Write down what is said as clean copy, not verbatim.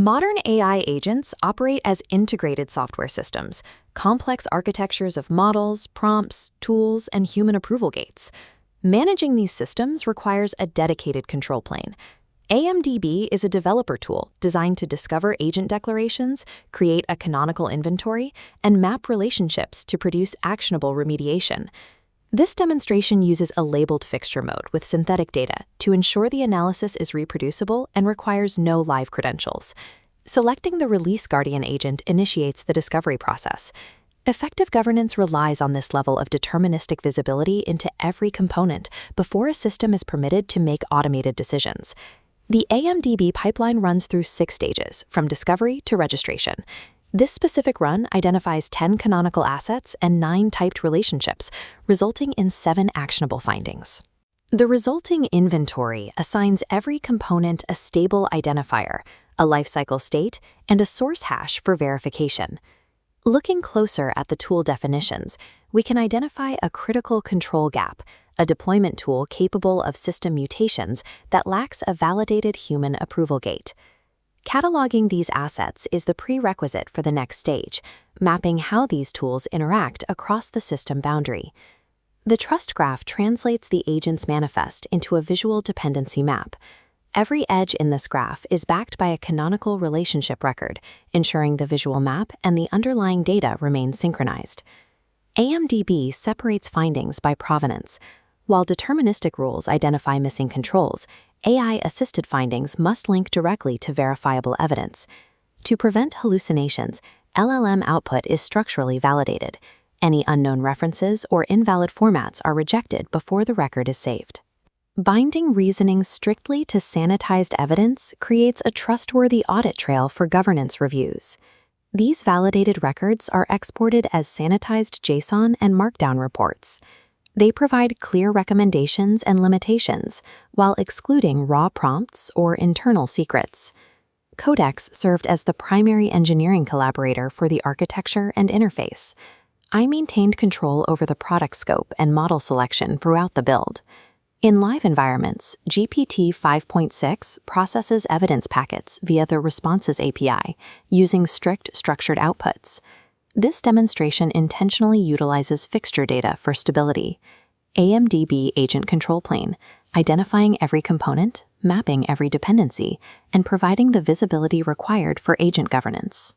Modern AI agents operate as integrated software systems, complex architectures of models, prompts, tools, and human approval gates. Managing these systems requires a dedicated control plane. AMDB is a developer tool designed to discover agent declarations, create a canonical inventory, and map relationships to produce actionable remediation. This demonstration uses a labeled fixture mode with synthetic data to ensure the analysis is reproducible and requires no live credentials. Selecting the Release Guardian agent initiates the discovery process. Effective governance relies on this level of deterministic visibility into every component before a system is permitted to make automated decisions. The AMDB pipeline runs through 6 stages, from discovery to registration. This specific run identifies 10 canonical assets and 9 typed relationships, resulting in 7 actionable findings. The resulting inventory assigns every component a stable identifier, a lifecycle state, and a source hash for verification. Looking closer at the tool definitions, we can identify a critical control gap, a deployment tool capable of system mutations that lacks a validated human approval gate. Cataloging these assets is the prerequisite for the next stage, mapping how these tools interact across the system boundary. The trust graph translates the agent's manifest into a visual dependency map. Every edge in this graph is backed by a canonical relationship record, ensuring the visual map and the underlying data remain synchronized. AMDB separates findings by provenance. While deterministic rules identify missing controls, AI-assisted findings must link directly to verifiable evidence. To prevent hallucinations, LLM output is structurally validated. Any unknown references or invalid formats are rejected before the record is saved. Binding reasoning strictly to sanitized evidence creates a trustworthy audit trail for governance reviews. These validated records are exported as sanitized JSON and Markdown reports. They provide clear recommendations and limitations, while excluding raw prompts or internal secrets. Codex served as the primary engineering collaborator for the architecture and interface. I maintained control over the product scope and model selection throughout the build. In live environments, GPT 5.6 processes evidence packets via the Responses API, using strict structured outputs. This demonstration intentionally utilizes fixture data for stability. AMDB Agent Control Plane, identifying every component, mapping every dependency, and providing the visibility required for agent governance.